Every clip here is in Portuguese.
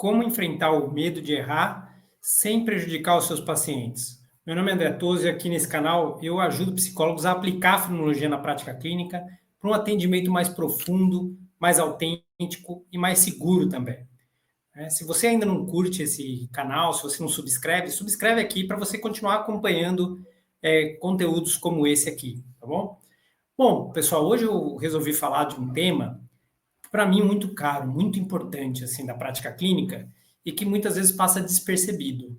Como enfrentar o medo de errar sem prejudicar os seus pacientes? Meu nome é André Toso e aqui nesse canal eu ajudo psicólogos a aplicar a fenomenologia na prática clínica para um atendimento mais profundo, mais autêntico e mais seguro também. Se você ainda não curte esse canal, se você não subscreve, subscreve aqui para você continuar acompanhando conteúdos como esse aqui, tá bom? Bom, pessoal, hoje eu resolvi falar de um tema para mim muito caro, muito importante assim da prática clínica e que muitas vezes passa despercebido.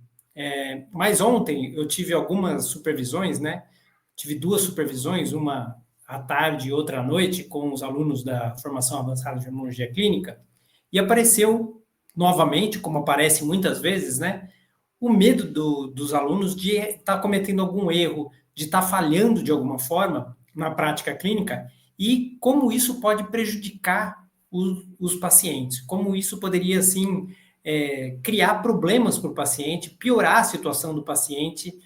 Mas ontem eu tive algumas supervisões, né? Tive duas supervisões, uma à tarde e outra à noite, com os alunos da formação avançada de imunologia clínica, e apareceu novamente, como aparece muitas vezes, né? O medo dos alunos de estar cometendo algum erro, de estar falhando de alguma forma na prática clínica e como isso pode prejudicar os pacientes, como isso poderia, assim, criar problemas para o paciente, piorar a situação do paciente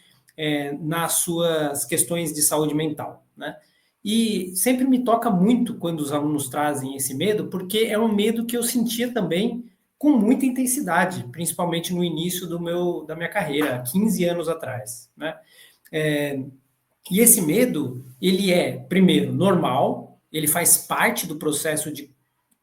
nas suas questões de saúde mental, né? E sempre me toca muito quando os alunos trazem esse medo, porque é um medo que eu sentia também com muita intensidade, principalmente no início da minha carreira, 15 anos atrás, né? É, e esse medo, ele é, primeiro, normal, ele faz parte do processo de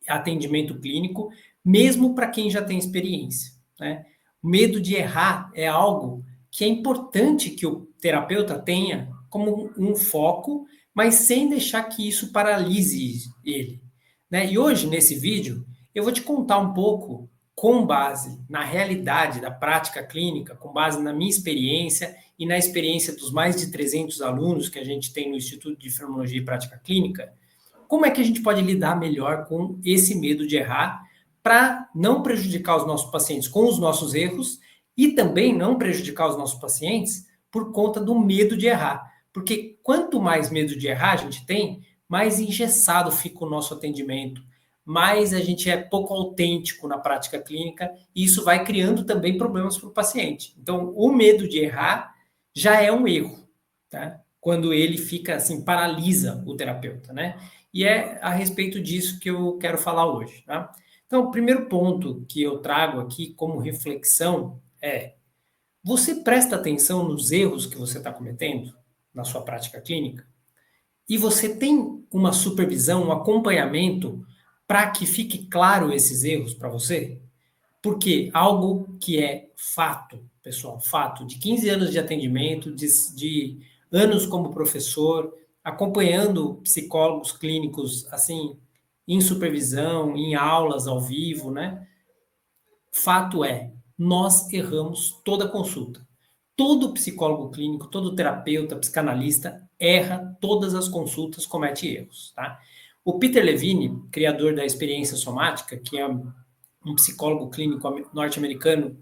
atendimento clínico, mesmo para quem já tem experiência, né? O medo de errar é algo que é importante que o terapeuta tenha como um foco, mas sem deixar que isso paralise ele, né? E hoje, nesse vídeo, eu vou te contar um pouco com base na realidade da prática clínica, com base na minha experiência e na experiência dos mais de 300 alunos que a gente tem no Instituto de Fenomenologia e Prática Clínica, como é que a gente pode lidar melhor com esse medo de errar para não prejudicar os nossos pacientes com os nossos erros e também não prejudicar os nossos pacientes por conta do medo de errar. Porque quanto mais medo de errar a gente tem, mais engessado fica o nosso atendimento, mais a gente é pouco autêntico na prática clínica e isso vai criando também problemas para o paciente. Então, o medo de errar já é um erro, tá? Quando ele fica assim, paralisa o terapeuta, né? E é a respeito disso que eu quero falar hoje, tá? Então, o primeiro ponto que eu trago aqui como reflexão é: você presta atenção nos erros que você está cometendo na sua prática clínica? E você tem uma supervisão, um acompanhamento para que fique claro esses erros para você? Porque algo que é fato, pessoal, fato, de 15 anos de atendimento, de anos como professor, acompanhando psicólogos clínicos, assim, em supervisão, em aulas ao vivo, né? Fato é, nós erramos toda consulta. Todo psicólogo clínico, todo terapeuta, psicanalista erra todas as consultas, comete erros, tá? O Peter Levine, criador da experiência somática, que é um psicólogo clínico norte-americano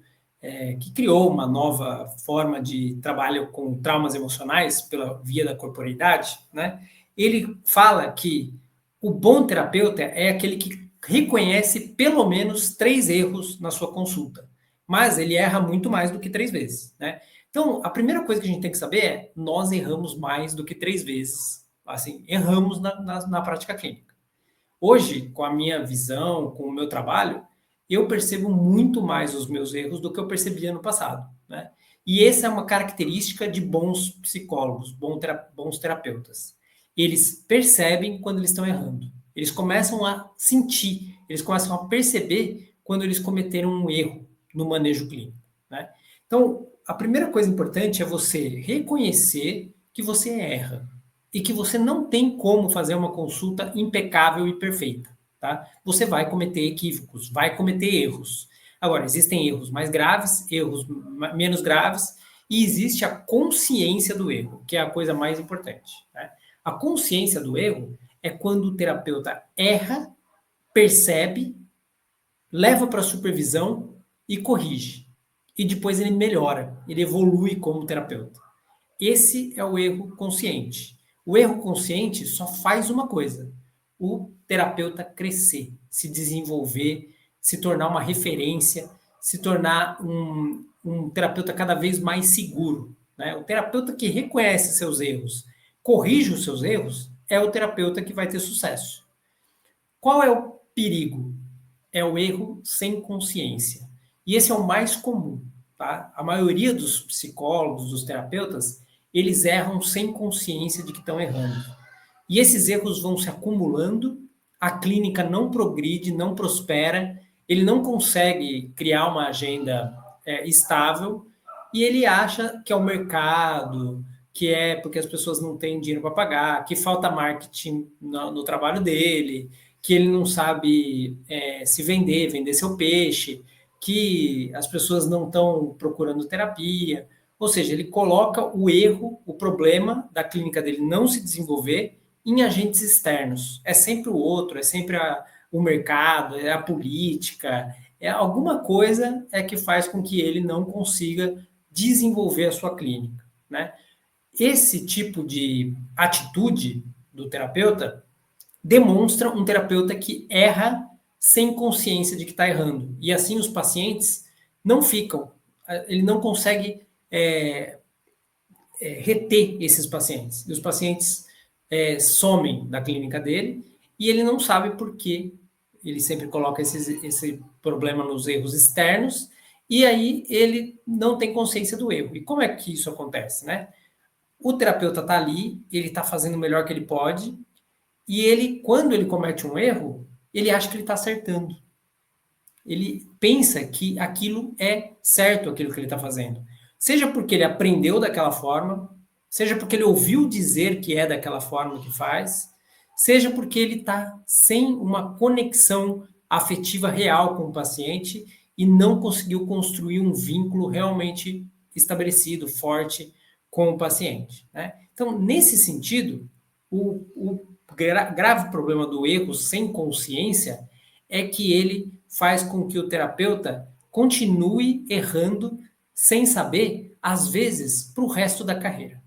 que criou uma nova forma de trabalho com traumas emocionais pela via da corporeidade, né? Ele fala que o bom terapeuta é aquele que reconhece pelo menos 3 erros na sua consulta, mas ele erra muito mais do que 3 vezes, né? Então, a primeira coisa que a gente tem que saber é: nós erramos mais do que 3 vezes, assim, erramos na prática clínica. Hoje, com a minha visão, com o meu trabalho, eu percebo muito mais os meus erros do que eu percebia no passado, né? E essa é uma característica de bons psicólogos, bons terapeutas. Eles percebem quando eles estão errando. Eles começam a sentir, eles começam a perceber quando eles cometeram um erro no manejo clínico, né? Então, a primeira coisa importante é você reconhecer que você erra e que você não tem como fazer uma consulta impecável e perfeita, tá? Você vai cometer equívocos, vai cometer erros. Agora, existem erros mais graves, erros menos graves, e existe a consciência do erro, que é a coisa mais importante, né? A consciência do erro é quando o terapeuta erra, percebe, leva para a supervisão e corrige. E depois ele melhora, ele evolui como terapeuta. Esse é o erro consciente. O erro consciente só faz uma coisa: o terapeuta crescer, se desenvolver, se tornar uma referência, se tornar um terapeuta cada vez mais seguro, né? O terapeuta que reconhece seus erros, corrige os seus erros, é o terapeuta que vai ter sucesso. Qual é o perigo? É o erro sem consciência. E esse é o mais comum, tá? A maioria dos psicólogos, dos terapeutas, eles erram sem consciência de que estão errando. E esses erros vão se acumulando, a clínica não progride, não prospera, ele não consegue criar uma agenda estável, e ele acha que é o mercado, que é porque as pessoas não têm dinheiro para pagar, que falta marketing no trabalho dele, que ele não sabe se vender seu peixe, que as pessoas não estão procurando terapia. Ou seja, ele coloca o erro, o problema da clínica dele não se desenvolver em agentes externos. É sempre o outro, é sempre o mercado, é a política, é alguma coisa que faz com que ele não consiga desenvolver a sua clínica, né? Esse tipo de atitude do terapeuta demonstra um terapeuta que erra sem consciência de que está errando. E assim os pacientes não ficam, ele não consegue reter esses pacientes. E os pacientes somem da clínica dele e ele não sabe por que ele sempre coloca esse problema nos erros externos e aí ele não tem consciência do erro. E como é que isso acontece, né? O terapeuta está ali, ele está fazendo o melhor que ele pode e ele, quando ele comete um erro, ele acha que ele está acertando. Ele pensa que aquilo é certo, aquilo que ele está fazendo. Seja porque ele aprendeu daquela forma, seja porque ele ouviu dizer que é daquela forma que faz, seja porque ele está sem uma conexão afetiva real com o paciente e não conseguiu construir um vínculo realmente estabelecido, forte com o paciente, né? Então, nesse sentido, o grave problema do erro sem consciência é que ele faz com que o terapeuta continue errando sem saber, às vezes, para o resto da carreira.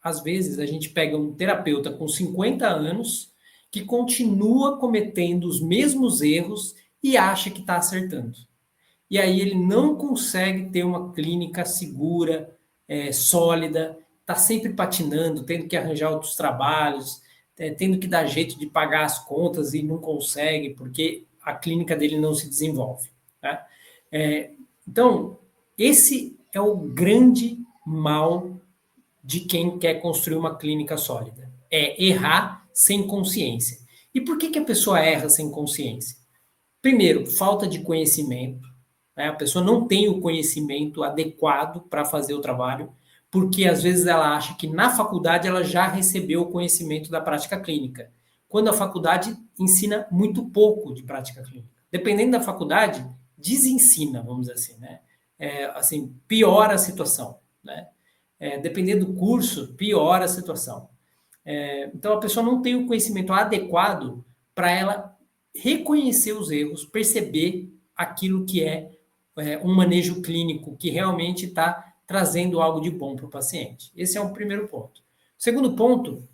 Às vezes, a gente pega um terapeuta com 50 anos que continua cometendo os mesmos erros e acha que está acertando. E aí ele não consegue ter uma clínica segura, sólida, está sempre patinando, tendo que arranjar outros trabalhos, tendo que dar jeito de pagar as contas e não consegue, porque a clínica dele não se desenvolve. Tá? Então, esse é o grande mal de quem quer construir uma clínica sólida. É errar sem consciência. E por que a pessoa erra sem consciência? Primeiro, falta de conhecimento. Né? A pessoa não tem o conhecimento adequado para fazer o trabalho, porque às vezes ela acha que na faculdade ela já recebeu o conhecimento da prática clínica, quando a faculdade ensina muito pouco de prática clínica. Dependendo da faculdade, desensina, vamos dizer assim, né? Assim, piora a situação, né? Dependendo do curso, piora a situação. Então, a pessoa não tem o conhecimento adequado para ela reconhecer os erros, perceber aquilo que é um manejo clínico que realmente está trazendo algo de bom para o paciente. Esse é um primeiro ponto. Segundo ponto,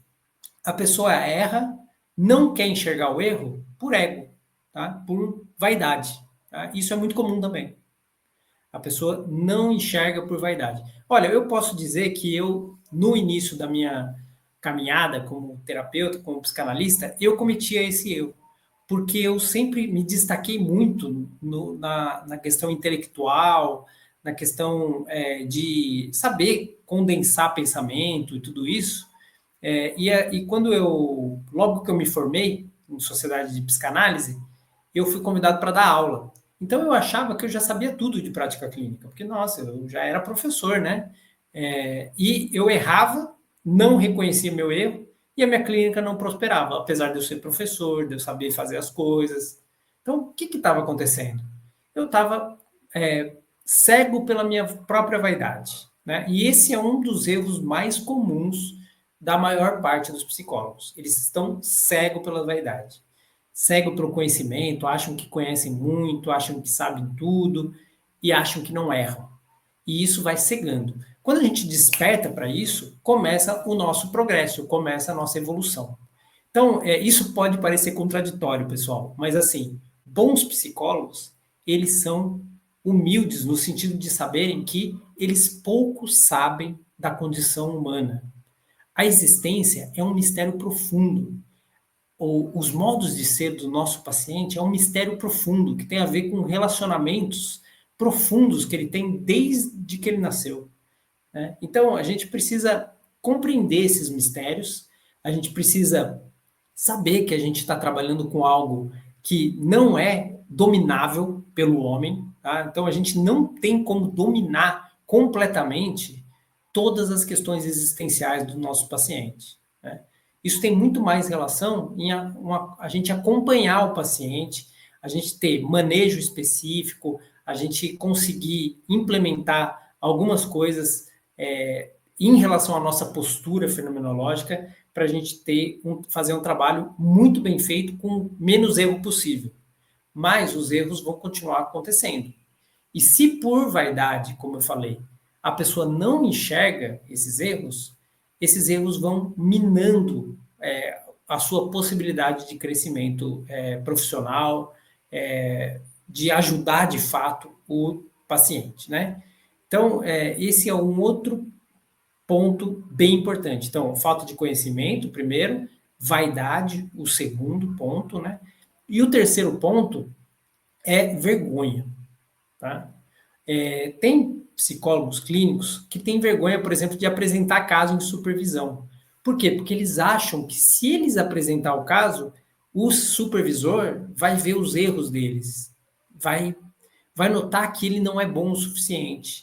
a pessoa erra, não quer enxergar o erro por ego, tá? Por vaidade. Tá? Isso é muito comum também. A pessoa não enxerga por vaidade. Olha, eu posso dizer que eu, no início da minha caminhada como terapeuta, como psicanalista, eu cometia esse erro. Porque eu sempre me destaquei muito na questão intelectual, na questão de saber condensar pensamento e tudo isso. E quando logo que eu me formei em sociedade de psicanálise, eu fui convidado para dar aula. Então eu achava que eu já sabia tudo de prática clínica, porque, nossa, eu já era professor, né? E eu errava, não reconhecia meu erro, e a minha clínica não prosperava, apesar de eu ser professor, de eu saber fazer as coisas. Então, o que estava acontecendo? Eu estava cego pela minha própria vaidade, né? E esse é um dos erros mais comuns da maior parte dos psicólogos. Eles estão cegos pela vaidade, cegos pelo conhecimento, acham que conhecem muito, acham que sabem tudo e acham que não erram. E isso vai cegando. Quando a gente desperta para isso, começa o nosso progresso, começa a nossa evolução. Então, isso pode parecer contraditório, pessoal, mas assim, bons psicólogos, eles são humildes no sentido de saberem que eles pouco sabem da condição humana. A existência é um mistério profundo. Os modos de ser do nosso paciente é um mistério profundo que tem a ver com relacionamentos profundos que ele tem desde que ele nasceu, né? Então, a gente precisa compreender esses mistérios, a gente precisa saber que a gente está trabalhando com algo que não é dominável pelo homem, tá? Então, a gente não tem como dominar completamente todas as questões existenciais do nosso paciente, né? Isso tem muito mais relação em a gente acompanhar o paciente, a gente ter manejo específico, a gente conseguir implementar algumas coisas em relação à nossa postura fenomenológica para a gente fazer um trabalho muito bem feito com menos erro possível. Mas os erros vão continuar acontecendo. E se por vaidade, como eu falei, a pessoa não enxerga esses erros vão minando a sua possibilidade de crescimento profissional, de ajudar de fato o paciente, né? Então, esse é um outro ponto bem importante. Então, falta de conhecimento, primeiro, vaidade, o segundo ponto, né? E o terceiro ponto é vergonha, tá? Tem psicólogos clínicos que têm vergonha, por exemplo, de apresentar caso em supervisão. Por quê? Porque eles acham que se eles apresentar o caso, o supervisor vai ver os erros deles, vai notar que ele não é bom o suficiente.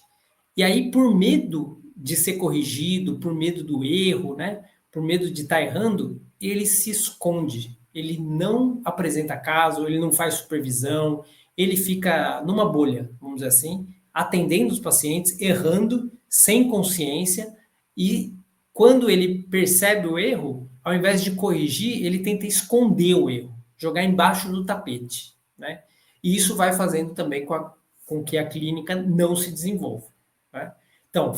E aí, por medo de ser corrigido, por medo do erro, né? Por medo de estar errando, ele se esconde. Ele não apresenta caso, ele não faz supervisão, ele fica numa bolha, vamos dizer assim, atendendo os pacientes, errando, sem consciência, e quando ele percebe o erro, ao invés de corrigir, ele tenta esconder o erro, jogar embaixo do tapete, né? E isso vai fazendo também com que a clínica não se desenvolva, né? Então,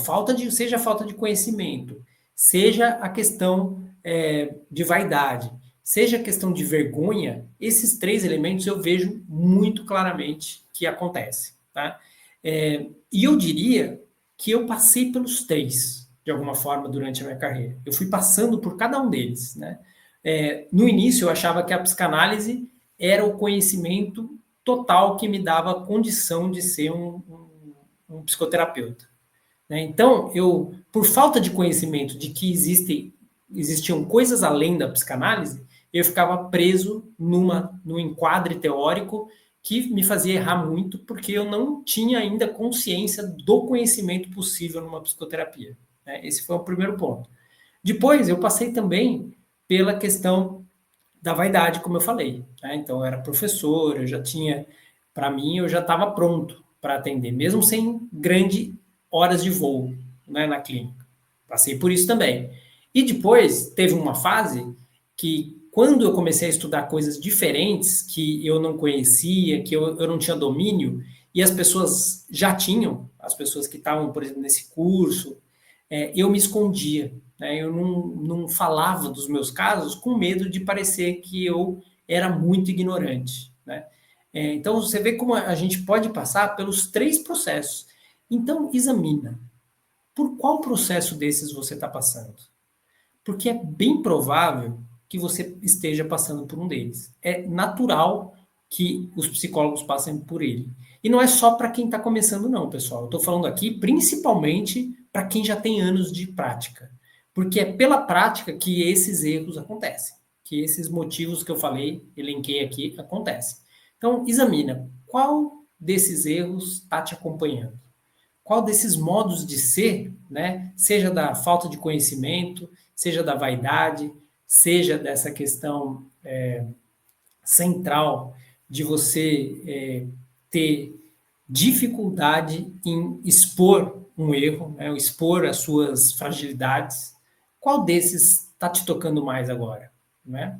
seja falta de conhecimento, seja a questão de vaidade, seja a questão de vergonha, esses três elementos eu vejo muito claramente que acontece, tá? E eu diria que eu passei pelos três, de alguma forma, durante a minha carreira. Eu fui passando por cada um deles, né? No início, eu achava que a psicanálise era o conhecimento total que me dava condição de ser um psicoterapeuta, né? Então, por falta de conhecimento de que existiam coisas além da psicanálise, eu ficava preso num enquadre teórico que me fazia errar muito, porque eu não tinha ainda consciência do conhecimento possível numa psicoterapia, né? Esse foi o primeiro ponto. Depois, eu passei também pela questão da vaidade, como eu falei, né? Então, eu era professor, para mim, eu já estava pronto para atender, mesmo sem grande horas de voo, né, na clínica. Passei por isso também. E depois, teve uma fase que, quando eu comecei a estudar coisas diferentes, que eu não conhecia, que eu não tinha domínio, e as pessoas já tinham, as pessoas que estavam, por exemplo, nesse curso, eu me escondia, né? Eu não falava dos meus casos com medo de parecer que eu era muito ignorante, né? Então, você vê como a gente pode passar pelos três processos. Então, examina. Por qual processo desses você está passando? Porque é bem provável que você esteja passando por um deles. É natural que os psicólogos passem por ele. E não é só para quem está começando, não, pessoal. Eu estou falando aqui principalmente para quem já tem anos de prática. Porque é pela prática que esses erros acontecem. Que esses motivos que eu falei, elenquei aqui, acontecem. Então, examina qual desses erros está te acompanhando. Qual desses modos de ser, né, seja da falta de conhecimento, seja da vaidade, seja dessa questão central de você ter dificuldade em expor um erro, né, expor as suas fragilidades, qual desses está te tocando mais agora, né?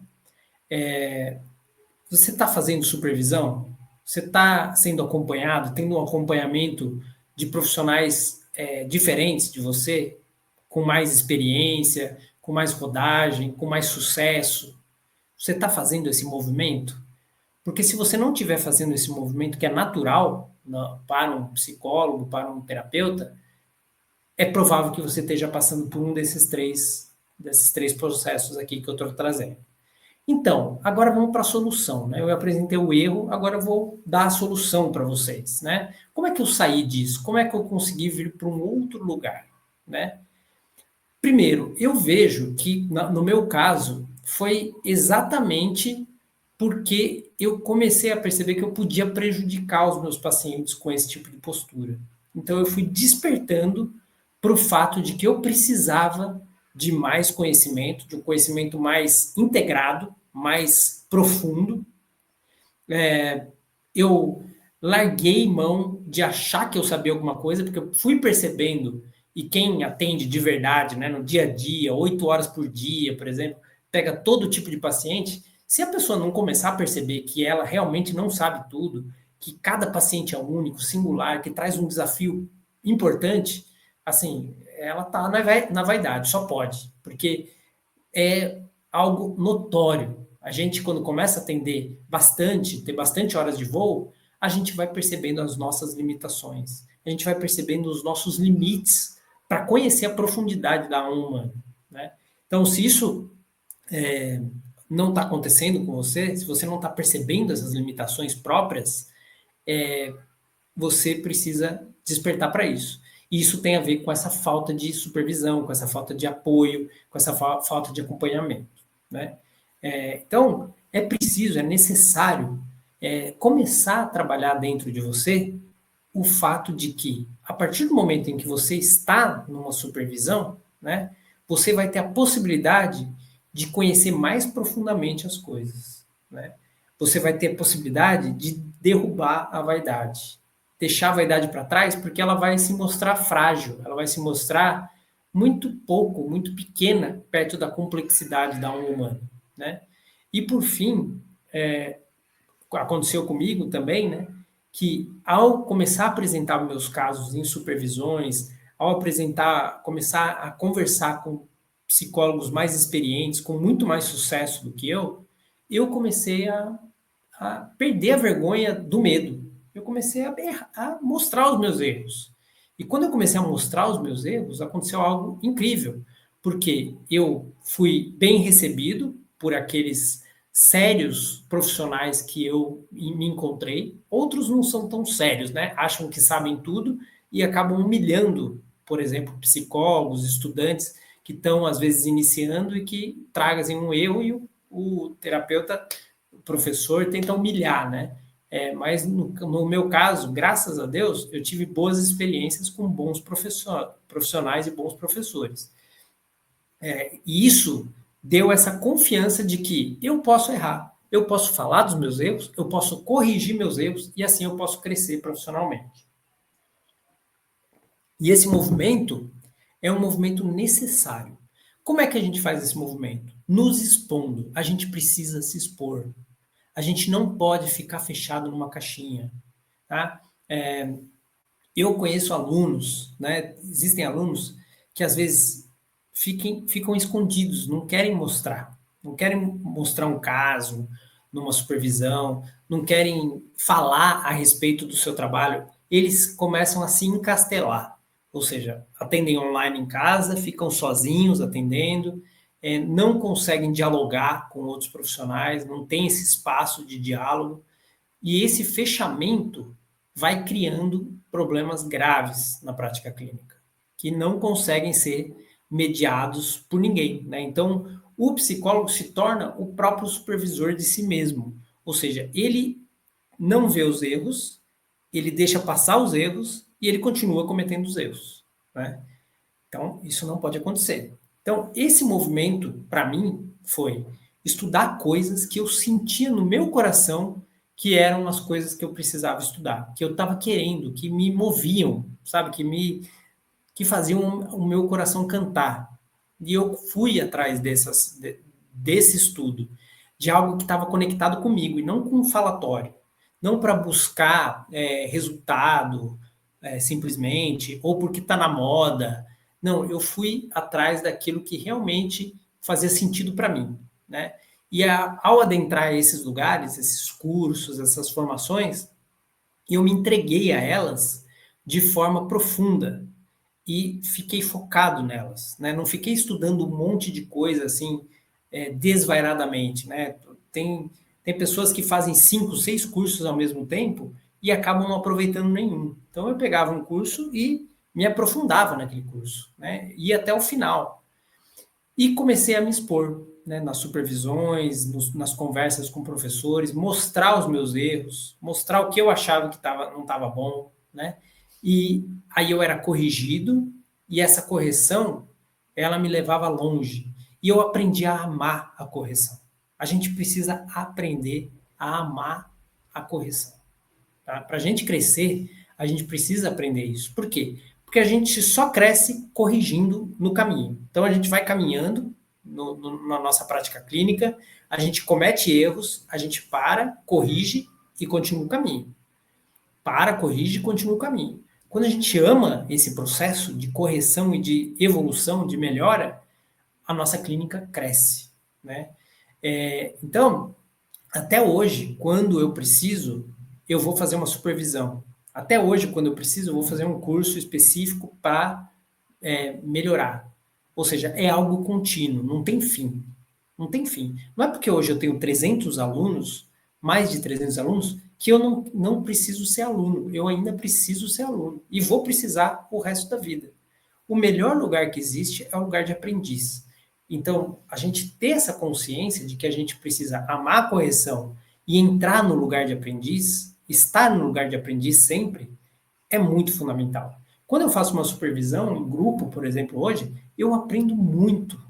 Você está fazendo supervisão? Você está sendo acompanhado, tendo um acompanhamento de profissionais diferentes de você, com mais experiência, com mais rodagem, com mais sucesso? Você está fazendo esse movimento? Porque se você não estiver fazendo esse movimento, que é natural para um psicólogo, para um terapeuta, é provável que você esteja passando por um desses três processos aqui que eu estou trazendo. Então, agora vamos para a solução, né? Eu apresentei o erro, agora eu vou dar a solução para vocês, né? Como é que eu saí disso? Como é que eu consegui vir para um outro lugar, né? Primeiro, eu vejo que, no meu caso, foi exatamente porque eu comecei a perceber que eu podia prejudicar os meus pacientes com esse tipo de postura. Então, eu fui despertando para o fato de que eu precisava de mais conhecimento, de um conhecimento mais integrado, mais profundo. Eu larguei mão de achar que eu sabia alguma coisa, porque eu fui percebendo, e quem atende de verdade, né, no dia a dia, 8 horas por dia, por exemplo, pega todo tipo de paciente, se a pessoa não começar a perceber que ela realmente não sabe tudo, que cada paciente é único, singular, que traz um desafio importante, assim, ela tá na vaidade, só pode, porque é algo notório. A gente, quando começa a atender bastante, ter bastante horas de voo, a gente vai percebendo as nossas limitações, a gente vai percebendo os nossos limites para conhecer a profundidade da alma humana, né? Então, se isso não está acontecendo com você, se você não está percebendo essas limitações próprias, você precisa despertar para isso. E isso tem a ver com essa falta de supervisão, com essa falta de apoio, com essa falta de acompanhamento, né? Então, é preciso, é necessário começar a trabalhar dentro de você o fato de que, a partir do momento em que você está numa supervisão, né, você vai ter a possibilidade de conhecer mais profundamente as coisas, né? Você vai ter a possibilidade de derrubar a vaidade, deixar a vaidade para trás, porque ela vai se mostrar frágil, ela vai se mostrar muito pouco, muito pequena perto da complexidade da alma humana, né? E por fim, aconteceu comigo também, né? Que ao começar a apresentar meus casos em supervisões, ao apresentar, começar a conversar com psicólogos mais experientes, com muito mais sucesso do que eu comecei a perder a vergonha do medo. Eu comecei a mostrar os meus erros. E quando eu comecei a mostrar os meus erros, aconteceu algo incrível, porque eu fui bem recebido por aqueles sérios profissionais que eu me encontrei. Outros não são tão sérios, né? Acham que sabem tudo e acabam humilhando, por exemplo, psicólogos, estudantes que estão às vezes iniciando e que trazem um erro e o terapeuta, o professor, tenta humilhar, né? Mas no meu caso, graças a Deus, eu tive boas experiências com bons profissionais e bons professores. E isso deu essa confiança de que eu posso errar, eu posso falar dos meus erros, eu posso corrigir meus erros e assim eu posso crescer profissionalmente. E esse movimento é um movimento necessário. Como é que a gente faz esse movimento? Nos expondo. A gente precisa se expor. A gente não pode ficar fechado numa caixinha, tá? Eu conheço alunos, né? Existem alunos que às vezes ficam escondidos, não querem mostrar um caso numa supervisão, não querem falar a respeito do seu trabalho, eles começam a se encastelar, ou seja, atendem online em casa, ficam sozinhos atendendo, não conseguem dialogar com outros profissionais, não tem esse espaço de diálogo, e esse fechamento vai criando problemas graves na prática clínica, que não conseguem ser mediados por ninguém, né? Então, o psicólogo se torna o próprio supervisor de si mesmo, ou seja, ele não vê os erros, ele deixa passar os erros e ele continua cometendo os erros, né? Então, isso não pode acontecer. Então, esse movimento, para mim, foi estudar coisas que eu sentia no meu coração que eram as coisas que eu precisava estudar, que eu estava querendo, que me moviam, sabe? Que faziam o meu coração cantar. E eu fui atrás desse estudo, de algo que estava conectado comigo, e não com um falatório. Não para buscar resultado simplesmente, ou porque está na moda. Não, eu fui atrás daquilo que realmente fazia sentido para mim, né? E ao adentrar esses lugares, esses cursos, essas formações, eu me entreguei a elas de forma profunda, e fiquei focado nelas, né? Não fiquei estudando um monte de coisa assim, desvairadamente, né? Tem pessoas que fazem 5, 6 cursos ao mesmo tempo e acabam não aproveitando nenhum. Então eu pegava um curso e me aprofundava naquele curso, né? Ia até o final. E comecei a me expor, né, nas supervisões, nas conversas com professores, mostrar os meus erros, mostrar o que eu achava que não estava bom, né? E aí eu era corrigido e essa correção, ela me levava longe. E eu aprendi a amar a correção. A gente precisa aprender a amar a correção. Tá? Para a gente crescer, a gente precisa aprender isso. Por quê? Porque a gente só cresce corrigindo no caminho. Então a gente vai caminhando na nossa prática clínica, a gente comete erros, a gente para, corrige e continua o caminho. Para, corrige e continua o caminho. Quando a gente ama esse processo de correção e de evolução, de melhora, a nossa clínica cresce, né? Então, até hoje, quando eu preciso, eu vou fazer uma supervisão. Até hoje, quando eu preciso, eu vou fazer um curso específico para melhorar. Ou seja, é algo contínuo, não tem fim. Não tem fim. Não é porque hoje eu tenho 300 alunos, mais de 300 alunos, que eu não preciso ser aluno. Eu ainda preciso ser aluno. E vou precisar o resto da vida. O melhor lugar que existe é o lugar de aprendiz. Então, a gente ter essa consciência de que a gente precisa amar a correção e entrar no lugar de aprendiz, estar no lugar de aprendiz sempre, é muito fundamental. Quando eu faço uma supervisão em grupo, por exemplo, hoje, eu aprendo muito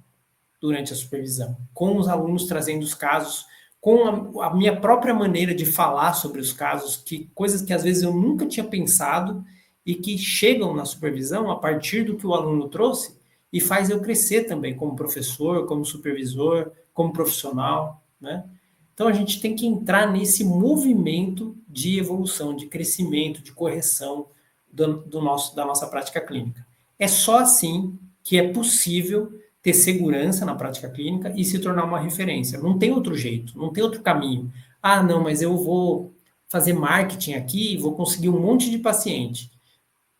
durante a supervisão, com os alunos trazendo os casos, com a minha própria maneira de falar sobre os casos, coisas que às vezes eu nunca tinha pensado e que chegam na supervisão a partir do que o aluno trouxe e faz eu crescer também como professor, como supervisor, como profissional, né? Então a gente tem que entrar nesse movimento de evolução, de crescimento, de correção da nossa prática clínica. É só assim que é possível ter segurança na prática clínica e se tornar uma referência. Não tem outro jeito, não tem outro caminho. Ah, não, mas eu vou fazer marketing aqui e vou conseguir um monte de paciente.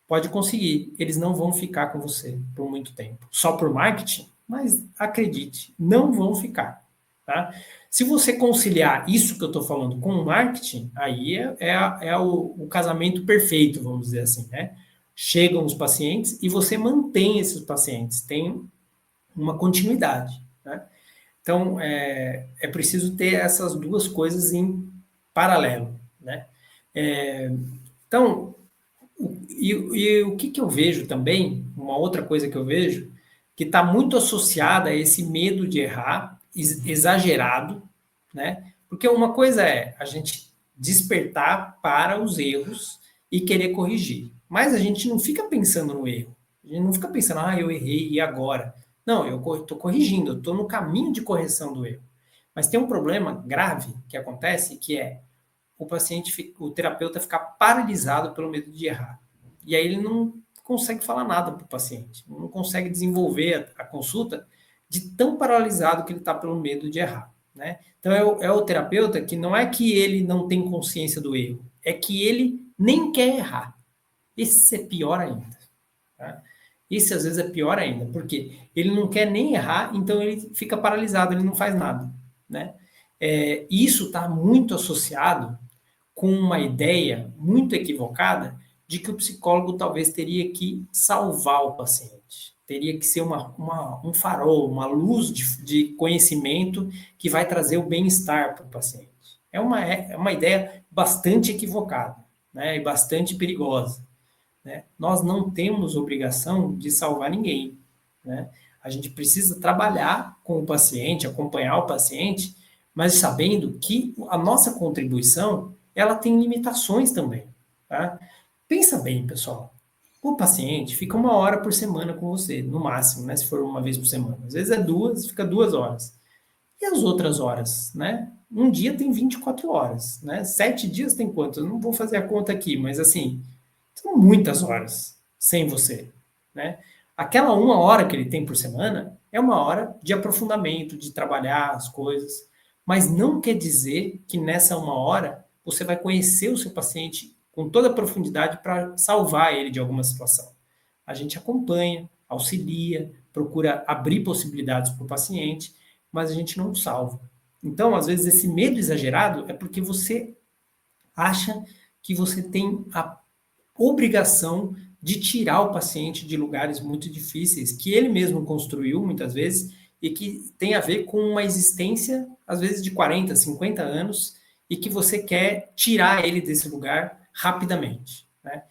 Pode conseguir, eles não vão ficar com você por muito tempo. Só por marketing? Mas acredite, não vão ficar. Tá? Se você conciliar isso que eu estou falando com o marketing, aí é o casamento perfeito, vamos dizer assim, né? Chegam os pacientes e você mantém esses pacientes, tem uma continuidade, né? Então, é preciso ter essas duas coisas em paralelo, né? Então, e o que eu vejo também, uma outra coisa que eu vejo, que está muito associada a esse medo de errar, exagerado, né? Porque uma coisa é a gente despertar para os erros e querer corrigir, mas a gente não fica pensando no erro, a gente não fica pensando, eu errei, e agora? Não, eu estou corrigindo, eu estou no caminho de correção do erro. Mas tem um problema grave que acontece, que é o terapeuta ficar paralisado pelo medo de errar. E aí ele não consegue falar nada para o paciente, não consegue desenvolver a consulta de tão paralisado que ele está pelo medo de errar, né? Então é o terapeuta que não é que ele não tem consciência do erro, é que ele nem quer errar. Esse é pior ainda, tá? Isso às vezes é pior ainda, porque ele não quer nem errar, então ele fica paralisado, ele não faz nada, né? Isso está muito associado com uma ideia muito equivocada de que o psicólogo talvez teria que salvar o paciente, teria que ser um farol, uma luz de conhecimento que vai trazer o bem-estar para o paciente. É uma ideia bastante equivocada, né, e bastante perigosa, né? Nós não temos obrigação de salvar ninguém, né? A gente precisa trabalhar com o paciente, acompanhar o paciente, mas sabendo que a nossa contribuição ela tem limitações também, tá? Pensa bem, pessoal. O paciente fica 1 hora por semana com você, no máximo, né? Se for uma vez por semana. Às vezes é 2, fica 2 horas. E as outras horas, né? Um dia tem 24 horas, né? 7 dias tem quanto? Eu não vou fazer a conta aqui, mas assim, são muitas horas sem você, né? Aquela 1 hora que ele tem por semana é 1 hora de aprofundamento, de trabalhar as coisas, mas não quer dizer que nessa 1 hora você vai conhecer o seu paciente com toda a profundidade para salvar ele de alguma situação. A gente acompanha, auxilia, procura abrir possibilidades para o paciente, mas a gente não salva. Então, às vezes, esse medo exagerado é porque você acha que você tem a obrigação de tirar o paciente de lugares muito difíceis, que ele mesmo construiu, muitas vezes, e que tem a ver com uma existência, às vezes, de 40, 50 anos, e que você quer tirar ele desse lugar rapidamente, né?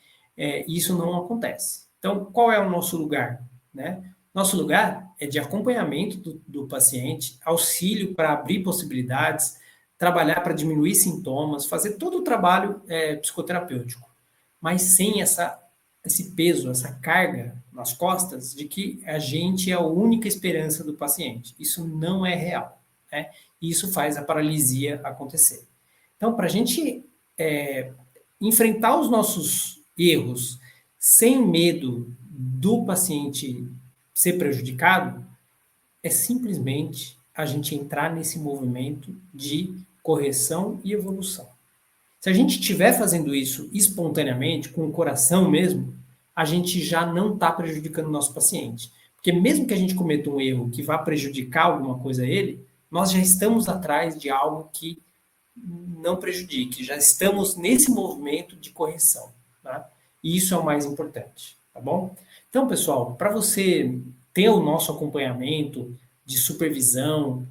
Isso não acontece. Então, qual é o nosso lugar, né? Nosso lugar é de acompanhamento do paciente, auxílio para abrir possibilidades, trabalhar para diminuir sintomas, fazer todo o trabalho psicoterapêutico, mas sem esse peso, essa carga nas costas de que a gente é a única esperança do paciente. Isso não é real, né? E isso faz a paralisia acontecer. Então, para a gente enfrentar os nossos erros sem medo do paciente ser prejudicado, é simplesmente a gente entrar nesse movimento de correção e evolução. Se a gente estiver fazendo isso espontaneamente, com o coração mesmo, a gente já não está prejudicando o nosso paciente. Porque mesmo que a gente cometa um erro que vá prejudicar alguma coisa a ele, nós já estamos atrás de algo que não prejudique, já estamos nesse movimento de correção, tá? E isso é o mais importante, tá bom? Então, pessoal, para você ter o nosso acompanhamento de supervisão,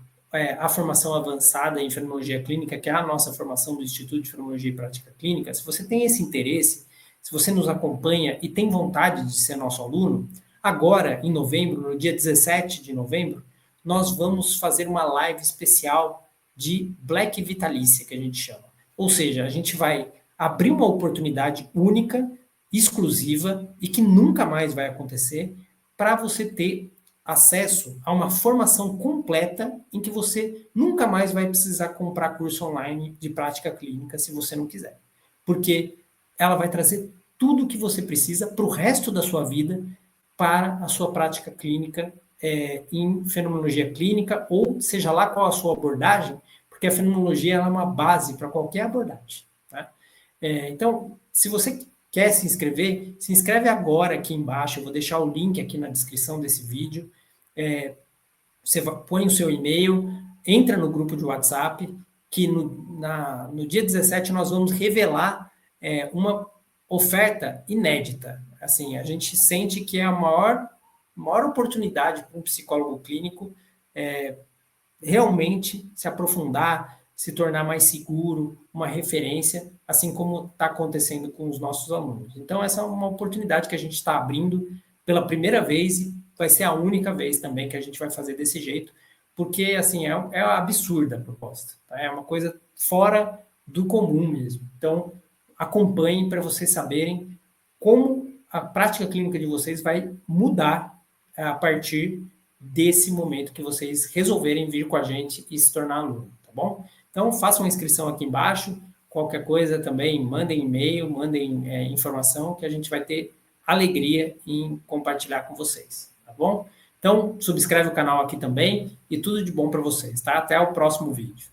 a formação avançada em enfermologia clínica, que é a nossa formação do Instituto de Enfermologia e Prática Clínica, se você tem esse interesse, se você nos acompanha e tem vontade de ser nosso aluno, agora, em novembro, no dia 17 de novembro, nós vamos fazer uma live especial de Black Vitalícia, que a gente chama. Ou seja, a gente vai abrir uma oportunidade única, exclusiva e que nunca mais vai acontecer para você ter acesso a uma formação completa em que você nunca mais vai precisar comprar curso online de prática clínica se você não quiser. Porque ela vai trazer tudo o que você precisa para o resto da sua vida para a sua prática clínica em fenomenologia clínica, ou seja lá qual a sua abordagem, porque a fenomenologia é uma base para qualquer abordagem. Tá? Então, se você quer se inscreve agora aqui embaixo, eu vou deixar o link aqui na descrição desse vídeo, você põe o seu e-mail, entra no grupo de WhatsApp, que no dia 17 nós vamos revelar uma oferta inédita. Assim, a gente sente que é a maior oportunidade para um psicólogo clínico realmente se aprofundar, se tornar mais seguro, uma referência, assim como está acontecendo com os nossos alunos. Então, essa é uma oportunidade que a gente está abrindo pela primeira vez e vai ser a única vez também que a gente vai fazer desse jeito, porque, assim, é absurda a proposta. Tá? É uma coisa fora do comum mesmo. Então, acompanhem para vocês saberem como a prática clínica de vocês vai mudar a partir desse momento que vocês resolverem vir com a gente e se tornar aluno, tá bom? Então, façam a inscrição aqui embaixo. Qualquer coisa também, mandem e-mail, mandem informação, que a gente vai ter alegria em compartilhar com vocês, tá bom? Então, subscreve o canal aqui também e tudo de bom para vocês, tá? Até o próximo vídeo.